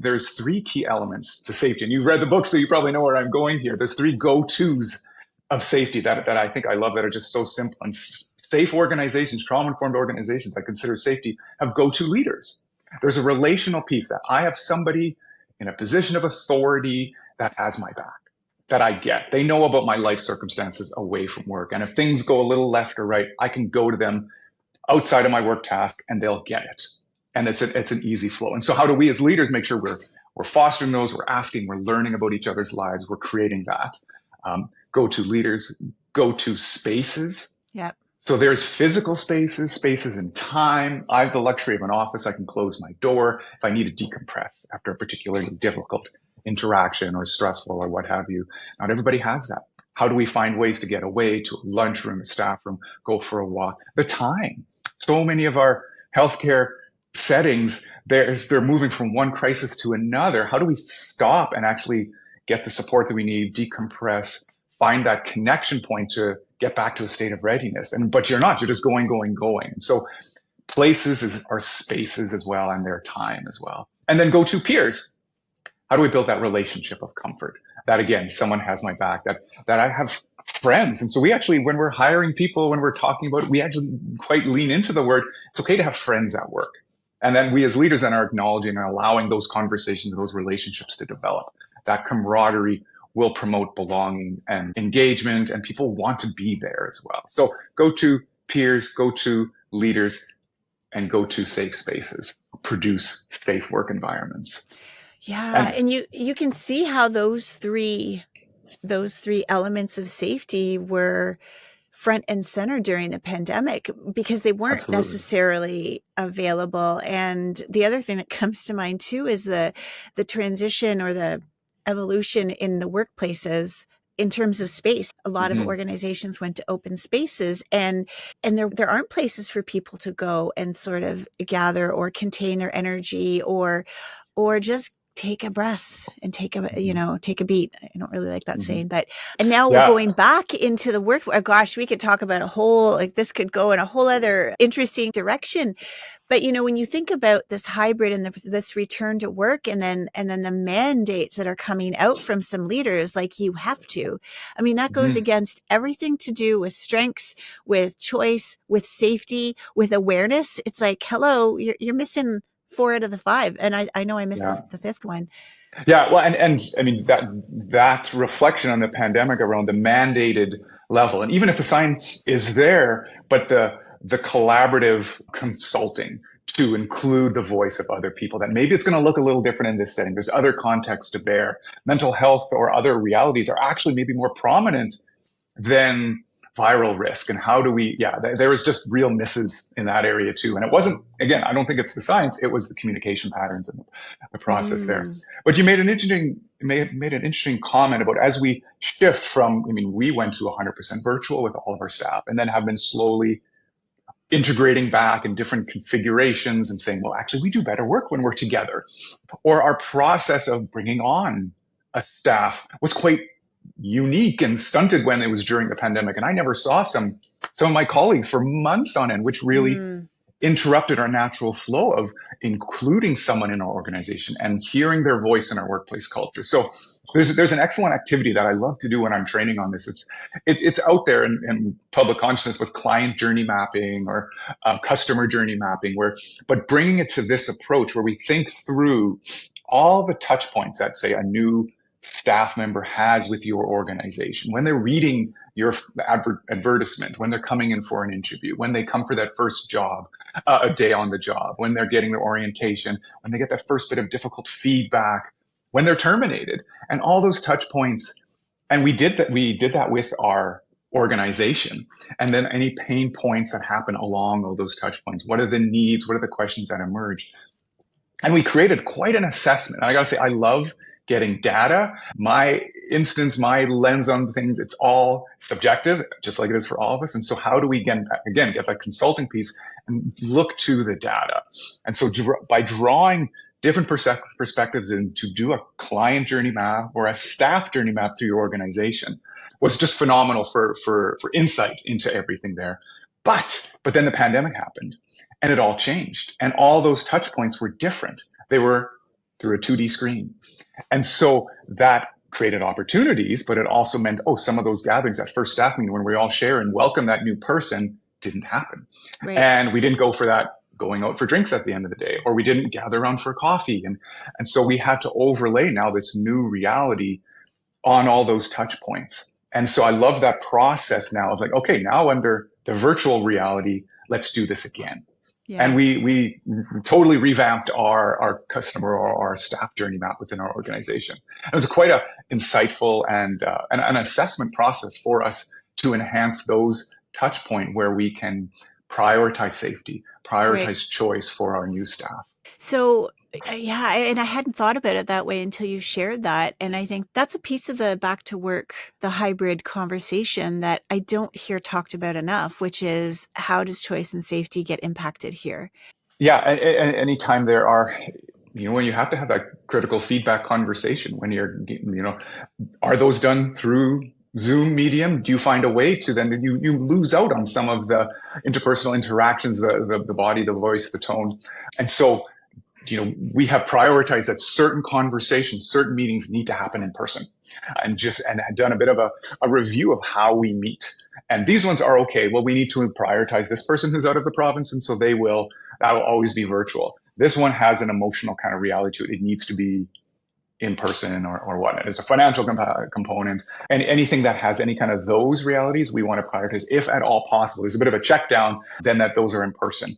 there's three key elements to safety. And you've read the book, so you probably know where I'm going here. There's three go-tos of safety that I think I love that are just so simple. And safe organizations, trauma-informed organizations I consider safety, have go-to leaders. There's a relational piece that I have somebody in a position of authority that has my back, that I get. They know about my life circumstances away from work. And if things go a little left or right, I can go to them outside of my work task and they'll get it. And it's an easy flow. And so how do we as leaders make sure we're fostering those, we're asking, we're learning about each other's lives, we're creating that. Go-to leaders, go-to spaces. Yep. So there's physical spaces, spaces in time. I have the luxury of an office. I can close my door if I need to decompress after a particularly difficult interaction or stressful or what have you. Not everybody has that. How do we find ways to get away to a lunchroom, a staff room, go for a walk? The time. So many of our healthcare settings, they're moving from one crisis to another. How do we stop and actually get the support that we need, decompress, find that connection point to get back to a state of readiness? But you're just going. And so places are spaces as well, and their time as well. And then go-to peers. How do we build that relationship of comfort? That again, someone has my back, that I have friends. And so we actually, when we're hiring people, when we're talking about it, we actually quite lean into the word, it's okay to have friends at work. And then we as leaders then are acknowledging and allowing those conversations, those relationships to develop. That camaraderie will promote belonging and engagement, and people want to be there as well. So go to peers, go to leaders, and go to safe spaces. Produce safe work environments. Yeah, and you can see how those three elements of safety were front and center during the pandemic because they weren't Absolutely. necessarily available. And the other thing that comes to mind too is the transition or the evolution in the workplaces in terms of space. A lot of organizations went to open spaces, and there aren't places for people to go and sort of gather or contain their energy or just take a breath and take a beat. I don't really like that saying, and now we're going back into the work. Oh, gosh, we could talk about this could go in a whole other interesting direction. But, when you think about this hybrid and this return to work and then the mandates that are coming out from some leaders, like you have to, that goes against everything to do with strengths, with choice, with safety, with awareness. It's like, hello, you're missing 4 out of the 5. And I know I missed the 5th one. Yeah. Well, and that reflection on the pandemic around the mandated level, and even if the science is there, but the collaborative consulting to include the voice of other people, that maybe it's going to look a little different in this setting. There's other contexts to bear. Mental health or other realities are actually maybe more prominent than viral risk. And how do we, there was just real misses in that area too. And it wasn't, again, I don't think it's the science, it was the communication patterns and the process there. But you made an interesting comment about as we shift from, we went to 100% virtual with all of our staff and then have been slowly integrating back in different configurations and saying, well, actually we do better work when we're together. Or our process of bringing on a staff was quite unique and stunted when it was during the pandemic. And I never saw some of my colleagues for months on end, which really interrupted our natural flow of including someone in our organization and hearing their voice in our workplace culture. So there's an excellent activity that I love to do when I'm training on this. It's out there in public consciousness with client journey mapping or customer journey mapping, but bringing it to this approach where we think through all the touch points that, say, a new staff member has with your organization, when they're reading your advertisement, when they're coming in for an interview, when they come for that first job, a day on the job, when they're getting their orientation, when they get that first bit of difficult feedback, when they're terminated, and all those touch points. And we did that with our organization. And then any pain points that happen along all those touch points, what are the needs? What are the questions that emerge? And we created quite an assessment. And I got to say, I love getting data. My my lens on things, it's all subjective, just like it is for all of us. And so how do we, again, get that consulting piece and look to the data? And so by drawing different perspectives in to do a client journey map or a staff journey map through your organization was just phenomenal for insight into everything there. But then the pandemic happened and it all changed. And all those touch points were different. They were through a 2D screen. And so that created opportunities, but it also meant, oh, some of those gatherings, that first staff meeting when we all share and welcome that new person, didn't happen. Right. And we didn't go for that going out for drinks at the end of the day, or we didn't gather around for coffee. And so we had to overlay now this new reality on all those touch points. And so I love that process now of like, okay, now under the virtual reality, let's do this again. Yeah. And we totally revamped our customer or our staff journey map within our organization. It was quite a insightful and an assessment process for us to enhance those touch point where we can prioritize safety, prioritize Right. choice for our new staff. So, yeah, and I hadn't thought about it that way until you shared that. And I think that's a piece of the back to work, the hybrid conversation that I don't hear talked about enough, which is how does choice and safety get impacted here? Yeah, anytime there are, when you have to have that critical feedback conversation, when you're, are those done through Zoom medium? Do you find a way to then you lose out on some of the interpersonal interactions, the body, the voice, the tone, and so we have prioritized that certain conversations, certain meetings need to happen in person, and done a bit of a review of how we meet. And these ones are okay. Well, we need to prioritize this person who's out of the province, and so that will always be virtual. This one has an emotional kind of reality to it. It needs to be in person or whatnot. There's a financial component, and anything that has any kind of those realities, we want to prioritize if at all possible. There's a bit of a check down, then that those are in person.